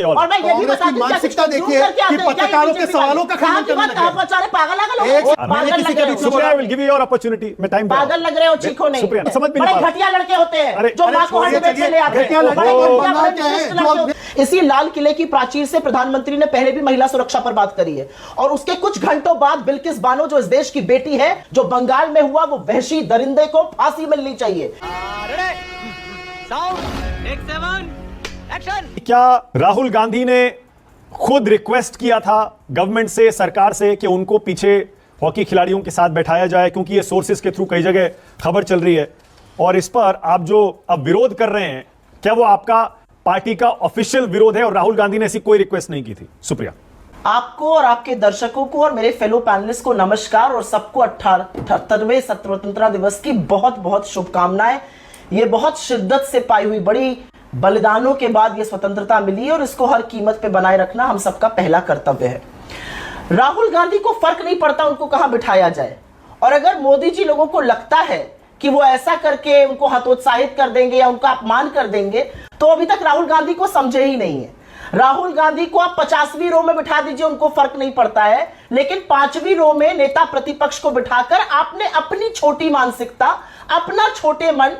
और मैं ये भी बता दूं मानसिकता देखिए कि पत्रकारों के सवालों का खंडन करने लगे। पागल लग रहे हो, चीखो नहीं। बड़े घटिया लड़के होते हैं जो मां को हंड में ले आते हैं। इसी लाल किले की प्राचीर से प्रधानमंत्री ने पहले भी महिला सुरक्षा पर बात करी है, और उसके कुछ घंटों बाद बिल्किस बानो जो इस देश की बेटी है, जो बंगाल में हुआ, वो वहशी दरिंदे को फांसी मिलनी चाहिए। क्या राहुल गांधी ने खुद रिक्वेस्ट किया था गवर्नमेंट से, सरकार से, कि उनको पीछे हॉकी खिलाड़ियों के साथ बैठाया जाए, क्योंकि ये सोर्सेज के थ्रू कई जगह खबर चल रही है, और इस पर आप जो अब विरोध कर रहे हैं, क्या वो आपका पार्टी का ऑफिशियल विरोध है और राहुल गांधी ने ऐसी कोई रिक्वेस्ट नहीं की थी? सुप्रिया, आपको और आपके दर्शकों को और मेरे फेलो पैनलिस्ट को नमस्कार, और सबको 78वें स्वतंत्रता दिवस की बहुत बहुत शुभकामनाएं। ये बहुत शिद्दत से पाई हुई बड़ी बलिदानों के बाद ये स्वतंत्रता मिली, और इसको हर कीमत पे बनाए रखना हम सबका पहला कर्तव्य है। राहुल गांधी को फर्क नहीं पड़ता उनको कहां बिठाया जाए, और अगर मोदी जी लोगों को लगता है कि वो ऐसा करके उनको हतोत्साहित कर देंगे या उनका अपमान कर देंगे, तो अभी तक राहुल गांधी को समझे ही नहीं है। राहुल गांधी को आप 50वीं रो में बिठा दीजिए, उनको फर्क नहीं पड़ता है, लेकिन 5वीं रो में नेता प्रतिपक्ष को बिठाकर आपने अपनी छोटी मानसिकता, अपना छोटे मन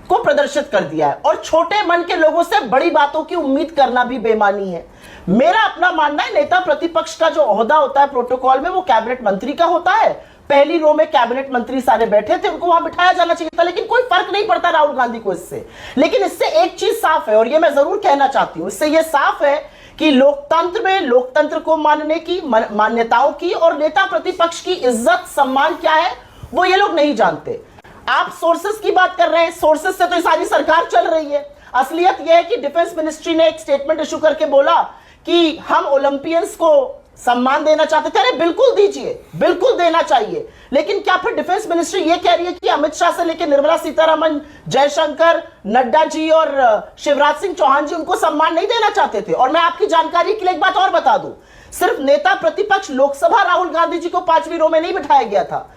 को प्रदर्शित कर दिया है, और छोटे मन के लोगों से बड़ी बातों की उम्मीद करना भी बेईमानी है। मेरा अपना मानना है, नेता प्रतिपक्ष का जो ओहदा होता है प्रोटोकॉल में, वो कैबिनेट मंत्री का होता है। पहली रो में कैबिनेट मंत्री सारे बैठे थे, उनको वहां बिठाया जाना चाहिए था, लेकिन कोई फर्क नहीं पड़ता राहुल गांधी को इससे। लेकिन इससे एक चीज साफ है, और ये मैं जरूर कहना चाहती हूं, इससे ये साफ है कि लोकतंत्र में लोकतंत्र को मानने की, मान्यताओं की और नेता प्रतिपक्ष की इज्जत सम्मान क्या है, वो ये लोग नहीं जानते। आप सोर्सेस की बात कर रहे हैं, सोर्सेस से तो सारी सरकार चल रही है। असलियत यह है कि डिफेंस मिनिस्ट्री ने एक स्टेटमेंट इशू करके बोला कि हम ओलंपियंस को सम्मान देना चाहते थे। अरे बिल्कुल दीजिए, बिल्कुल देना चाहिए, लेकिन क्या फिर डिफेंस मिनिस्ट्री ये कह रही है कि अमित शाह से लेकर निर्मला सीतारमण, जयशंकर, नड्डा जी और शिवराज सिंह चौहान जी उनको सम्मान नहीं देना चाहते थे? और मैं आपकी जानकारी के लिए एक बात और बता दूं, सिर्फ नेता प्रतिपक्ष लोकसभा राहुल गांधी जी को 5वीं रो में नहीं बिठाया गया था।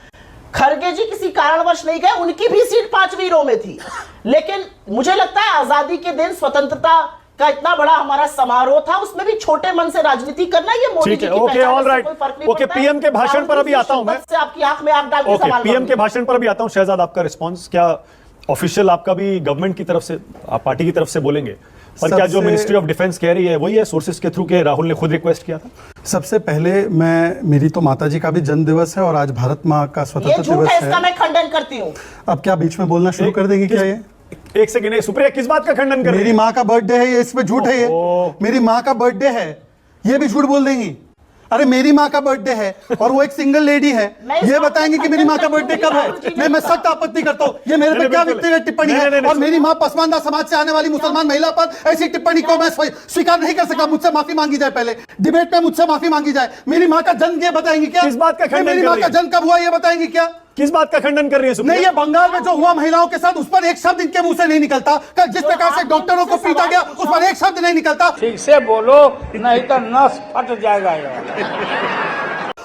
खड़गे जी किसी कारणवश नहीं गए, उनकी भी सीट 5वीं रो में थी। लेकिन मुझे लगता है आजादी के दिन स्वतंत्रता का इतना बड़ा हमारा समारोह था, उसमें भी छोटे मन से राजनीति करना, ये मोदी जी की पहचान है, कोई फर्क नहीं पड़ता। पीएम के भाषण पर अभी आता हूं मैं, आपकी आंख में आंख डाल के सवाल पीएम के भाषण पर भी आता हूं। शहजाद, आपका रिस्पांस क्या ऑफिशियल आपका भी गवर्नमेंट की तरफ से, आप पार्टी की तरफ से बोलेंगे, पर क्या जो मिनिस्ट्री ऑफ डिफेंस कह रही है वही है सोर्सेज के थ्रू के राहुल ने खुद रिक्वेस्ट किया था? सबसे पहले मेरी तो माताजी का भी जन्म दिवस है और आज भारत माँ का स्वतंत्रता दिवस है, इसका मैं खंडन करती हूँ। अब क्या बीच में बोलना शुरू कर देंगे क्या? ये एक सेकंड, सुप्रिया किस बात का खंडन कर रही है? मेरी माँ का बर्थडे है, ये इसमें झूठ है, ये मेरी माँ का बर्थडे है, ये भी झूठ बोल देंगी? अरे मेरी माँ का बर्थडे है और वो एक सिंगल लेडी है, ये बताएंगे कि मेरी माँ का बर्थडे कब है? मैं सख्त आपत्ति करता हूँ, ये मेरे पे क्या व्यक्तिगत टिप्पणी है? और मेरी माँ पसमानदा समाज से आने वाली मुसलमान महिला पर ऐसी टिप्पणी को मैं स्वीकार नहीं कर सकता। मुझसे माफी मांगी जाए, पहले डिबेट में मुझसे माफी मांगी जाए। मेरी माँ का जन्म ये बताएंगी क्या? किस बात का खंडन? मेरी माँ का जन्म कब हुआ ये बताएंगी क्या? किस बात का खंडन कर रही है सुप्रिया? नहीं, ये बंगाल में जो हुआ महिलाओं के साथ, उस पर एक शब्द इनके मुंह से नहीं निकलता। कल जिस प्रकार से डॉक्टरों को पीटा गया, उस पर एक शब्द नहीं निकलता। ठीक से बोलो, नहीं तो नस फट जाएगा।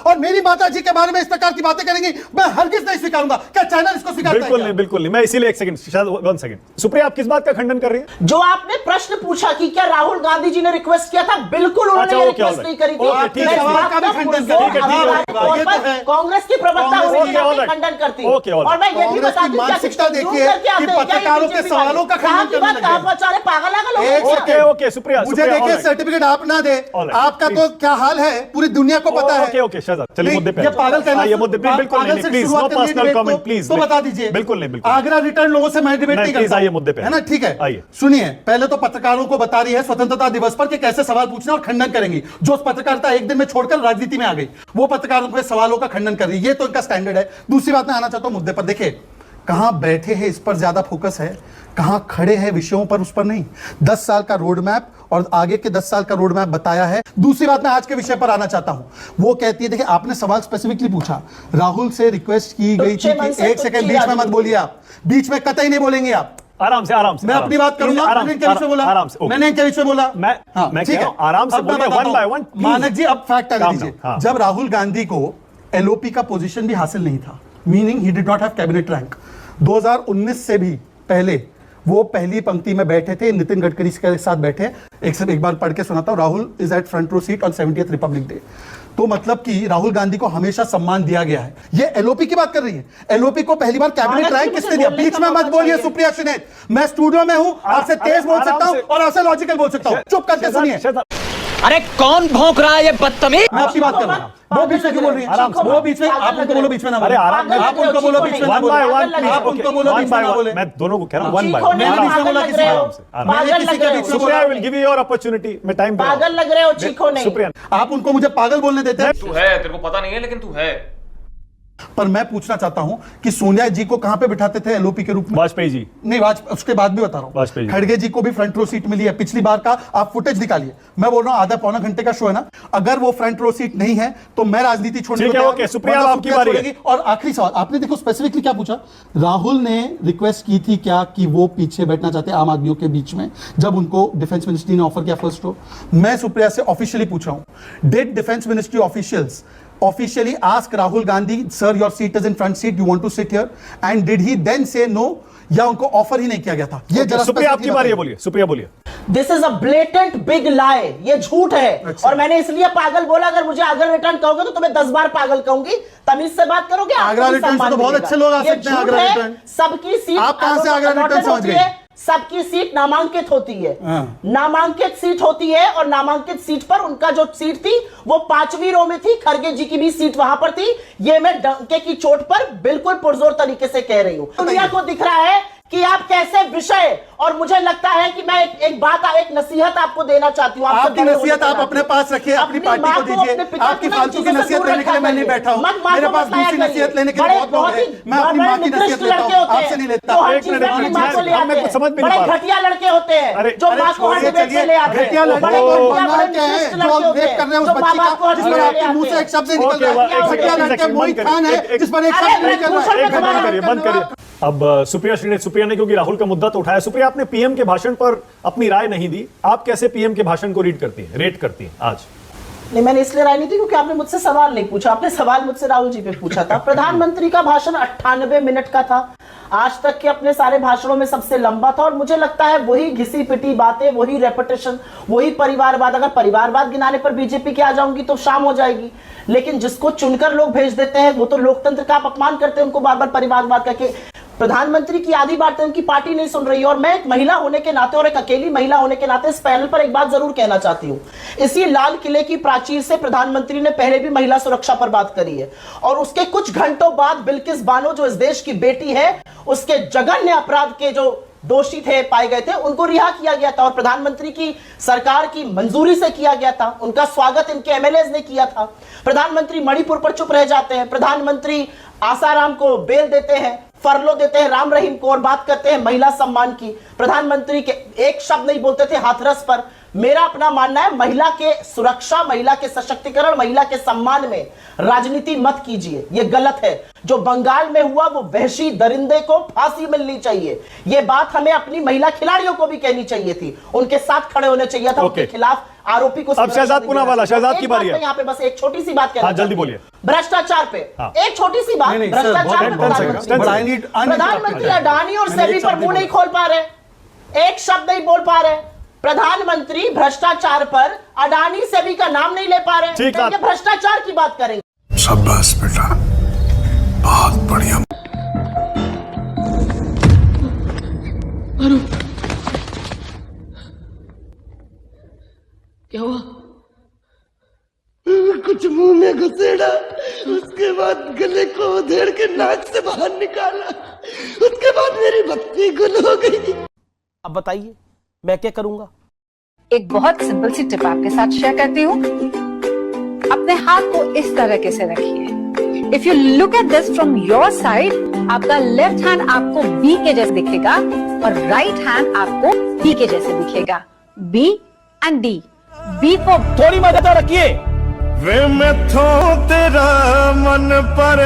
और मेरी माता जी के बारे में इस प्रकार की बातें करेंगी, मैं हरगिज नहीं स्वीकारूंगा। क्या चैनल इसको स्वीकारता है? बिल्कुल नहीं, बिल्कुल नहीं। मैं इसीलिए एक सेकंड, वन सेकंड, सुप्रिया आप किस बात का खंडन कर रही है? जो आपने प्रश्न पूछा कि क्या राहुल गांधी जी ने रिक्वेस्ट किया था, बिल्कुल उन्होंने रिक्वेस्ट नहीं करी थी। कांग्रेस की प्रवक्ता खंडन करती है, और मैं ये भी बता दूं, मानसिकता देखिए कि पत्रकारों के सवालों का खंडन करने लगे। पागल ओके सुप्रिया, मुझे देखिए सर्टिफिकेट आप ना दे, आपका तो क्या हाल है पूरी दुनिया को पता है। ओके चलिए मुद्दे पे, ये पागल कहना, ये मुद्दे पे बिल्कुल नहीं, please no personal comment please, तो बता दीजिए। बिल्कुल नहीं, बिल्कुल आगरा रिटर्न लोगों से मैं डिबेट नहीं करता, आइए मुद्दे पे, है ना? ठीक है, आइए सुनिए। पहले तो पत्रकारों को बता रही है स्वतंत्रता दिवस पर कि कैसे सवाल पूछना और खंडन करेंगी। जो पत्रकारिता एक दिन में छोड़कर राजनीति में आ गई, वो पत्रकारों के सवालों का खंडन कर रही है, ये तो इनका स्टैंडर्ड है। दूसरी बात मैं आना चाहता हूं मुद्दे पर। देखिए, कहां बैठे हैं इस पर ज्यादा फोकस है, कहां खड़े हैं विषयों पर उस पर नहीं। 10 साल का रोड मैप और आगे के 10 साल का रोड मैप बताया है। दूसरी बात मैं आज के विषय पर आना चाहता हूं, वो कहती है, देखिए आपने सवाल स्पेसिफिकली पूछा, राहुल से रिक्वेस्ट की गई थी कि एक सेकंड बीच में मत बोलिए, आप बीच में कतई नहीं बोलेंगे आप। आराम से मैं अपनी बात करूंगा। मैंने इनके विषय बोला, मैंने इनके विषय बोला, मैं ठीक है, आराम से बोलिए, वन बाय वन। मानक जी अब फैक्ट आ दीजिए। जब राहुल गांधी को एलओपी का पोजीशन भी हासिल नहीं था, meaning he did not have cabinet rank, 2019 से भी पहले वो पहली पंक्ति में बैठे थे, नितिन गडकरी के साथ बैठे। एक बार पढ़ के सुनाता हूं। Rahul is at front row seat on 70th republic day. तो मतलब कि राहुल गांधी को हमेशा सम्मान दिया गया है। ये एलओपी की बात कर रही है। एलओपी को पहली बार कैबिनेट रैंक किसने दिया? बीच में मत बोलिए सुप्रिया श्रीनेत, मैं स्टूडियो में हूं, आपसे तेज बोल सकता हूं और आपसे लॉजिकल बोल सकता हूं। चुप करके सुनिए। अरे कौन भौंक रहा है ये बदतमीज? मैं आपकी बात कर रहा हूं। वो बीच में क्यों बोल रही है? वो बीच में, आप उनको बोलो बीच में ना बोले। अरे आराम से, आप उनको बोलो बीच में ना बोले। आप उनको बोलो बीच में ना बोले। मैं दोनों को कह रहा हूं, वन बाय मैंने बीच में बोला किसी आराम से, आराम से। मैंने किसी का बीच में सुप्रिया, बोला। I will give you your opportunity। मैं टाइम पे पागल लग रहे हो, चीखो नहीं। सुप्रिया, आप उनको मुझे पागल बोलने देते हैं। तू है, तेरे को पता नहीं है लेकिन तू है। पर मैं पूछना चाहता हूं कि सोनिया जी को कहां पे बिठाते थे एलओपी के रूप में? वाजपेयी जी। नहीं, उसके बाद भी बता रहा हूं। वाजपेयी जी। खड़गे जी को भी फ्रंट रो सीट मिली है। पिछली बार का आप फुटेज निकालिए। मैं बोल रहा हूं आधा पौना घंटे का शो है ना, अगर वो फ्रंट रो सीट नहीं है तो मैं राजनीति छोड़ने ठीक को है, तैयार ओके, हूं। सुप्रिया, वरना आपकी बारी है। छोड़ेगी। और आखिरी सवाल, आपने देखो स्पेसिफिकली क्या पूछा, राहुल ने रिक्वेस्ट की थी क्या कि वो पीछे बैठना चाहते हैं आम आदमियों के बीच में, जब उनको डिफेंस मिनिस्ट्री ने ऑफर किया फर्स्ट रो। मैं सुप्रिया से ऑफिशियली पूछा हूं, did defence ministry officials officially ask Rahul Gandhi, sir, your seat is in front seat, you want to sit here? And did he then say no? या उनको offer ही नहीं किया गया था? ये जरा सुप्रिया, आपकी बारी है, बोलिए सुप्रिया, बोलिए। This is a blatant big lie, ये झूठ है। अच्छा। और मैंने इसलिए पागल बोला, अगर मुझे आगरा रिटर्न कहोगे तो तुम्हें 10 बार पागल कहूंगी। तमीज से बात करोगे, आगरा रिटर्न से तो बहुत अच्छे लोग आ सकते हैं। आगरा रिटर्न, सबकी सीट, आप कहां से आगरा रिटर्न समझ गए? सबकी सीट नामांकित होती है। हाँ। नामांकित सीट होती है और नामांकित सीट पर उनका जो सीट थी वो 5वीं रो में थी। खड़गे जी की भी सीट वहां पर थी। ये मैं डंके की चोट पर बिल्कुल पुरजोर तरीके से कह रही हूं। दुनिया को दिख रहा है कि आप कैसे विषय, और मुझे लगता है कि मैं एक नसीहत आपको देना चाहती हूँ। आपकी नसीहत आप अपने पास रखिए, अपनी पार्टी को दीजिए। आपकी फालतू की नसीहत लेने के लिए मैं नहीं बैठा हूँ। मेरे पास दूसरी नसीहत लेने के लिए बहुत लोग हैं। मैं अपनी माँ की नसीहत लेता हूँ, आपसे नहीं लेता। मैं कुछ समझ भी नहीं पा रहा। घटिया लड़के होते हैं जो माँ को हंड बेच से ले आते हैं। घटिया लड़के जो रेप कर रहे हैं उस बच्ची का, जिस पर आपके मुंह से एक शब्द नहीं निकल रहा है। घटिया लड़के मोहित खान है जिस पर एक शब्द नहीं निकल रहा है। बंद करिए, बंद करिए। अब सुप्रिया श्रीनेत, सुप्रिया ने क्योंकि राहुल का मुद्दा तो उठाया, सुप्रिया आपने पीएम के भाषण पर अपनी राय नहीं दी, आप कैसे पीएम के भाषण को रेट करती हैं आज? नहीं, मैंने इसलिए राय नहीं दी क्योंकि आपने मुझसे सवाल नहीं पूछा। आपने सवाल मुझसे राहुल जी पे पूछा था। प्रधानमंत्री का भाषण 98 मिनट का था, आज तक के अपने सारे भाषणों में सबसे लंबा था। और मुझे लगता है वही घिसी पिटी बातें, वही रेपिटेशन, वही परिवारवाद। अगर परिवारवाद गिनाने पर बीजेपी की आ जाऊंगी तो शाम हो जाएगी। लेकिन जिसको चुनकर लोग भेज देते हैं वो तो लोकतंत्र का आप अपमान करते हैं, उनको बार बार परिवारवाद करके। प्रधानमंत्री की आधी बातें उनकी पार्टी नहीं सुन रही है। और मैं एक महिला होने के नाते और एक अकेली महिला होने के नाते इस पैनल पर एक बात जरूर कहना चाहती हूं। इसी लाल किले की प्राचीर से प्रधानमंत्री ने पहले भी महिला सुरक्षा पर बात करी है, और उसके कुछ घंटों बाद बिल्किस बानो जो इस देश की बेटी है, उसके जघन्य अपराध के जो दोषी थे, पाए गए थे, उनको रिहा किया गया था और प्रधानमंत्री की सरकार की मंजूरी से किया गया था। उनका स्वागत इनके एमएलएज ने किया था। प्रधानमंत्री मणिपुर पर चुप रह जाते हैं, प्रधानमंत्री आसाराम को बेल देते हैं, फरलो देते हैं राम रहीम को, और बात करते हैं महिला सम्मान की। प्रधानमंत्री के एक शब्द नहीं बोलते थे हाथरस पर। मेरा अपना मानना है, महिला के सुरक्षा, महिला के सशक्तिकरण, महिला के सम्मान में राजनीति मत कीजिए, ये गलत है। जो बंगाल में हुआ वो वहशी दरिंदे को फांसी मिलनी चाहिए। ये बात हमें अपनी महिला खिलाड़ियों को भी कहनी चाहिए थी, उनके साथ खड़े होने चाहिए था। उनके खिलाफ आरोपी को। अब शहजाद पूनावाला, शहजाद की बारी है। यहाँ पे बस एक छोटी सी बात कहना, जल्दी बोलिए। भ्रष्टाचार पे एक छोटी सी बात, भ्रष्टाचार पे प्रधानमंत्री अडानी और सेबी पर मुंह नहीं खोल पा रहे, एक शब्द नहीं बोल पा रहे। प्रधानमंत्री भ्रष्टाचार पर अडानी सेबी का नाम नहीं ले पा रहे, तो भ्रष्टाचार की बात करेंगे। शाबाश बेटा, बहुत बढ़िया। क्या हुआ? कुछ मुंह में घुसेड़ा, उसके बाद गले को उधेड़ के नाक से बाहर निकाला, उसके बाद मेरी बत्ती गुल हो गई। अब बताइए मैं क्या करूंगा? एक बहुत सिंपल सी टिप आपके साथ शेयर करती हूँ। अपने हाथ को इस तरीके से रखिए। If you look at this from your side, आपका लेफ्ट हैंड आपको बी के जैसे दिखेगा और राइट हैंड आपको डी के जैसे दिखेगा। B and D. B for थोड़ी मदद रखिए। वे मैं थो तेरा मन पर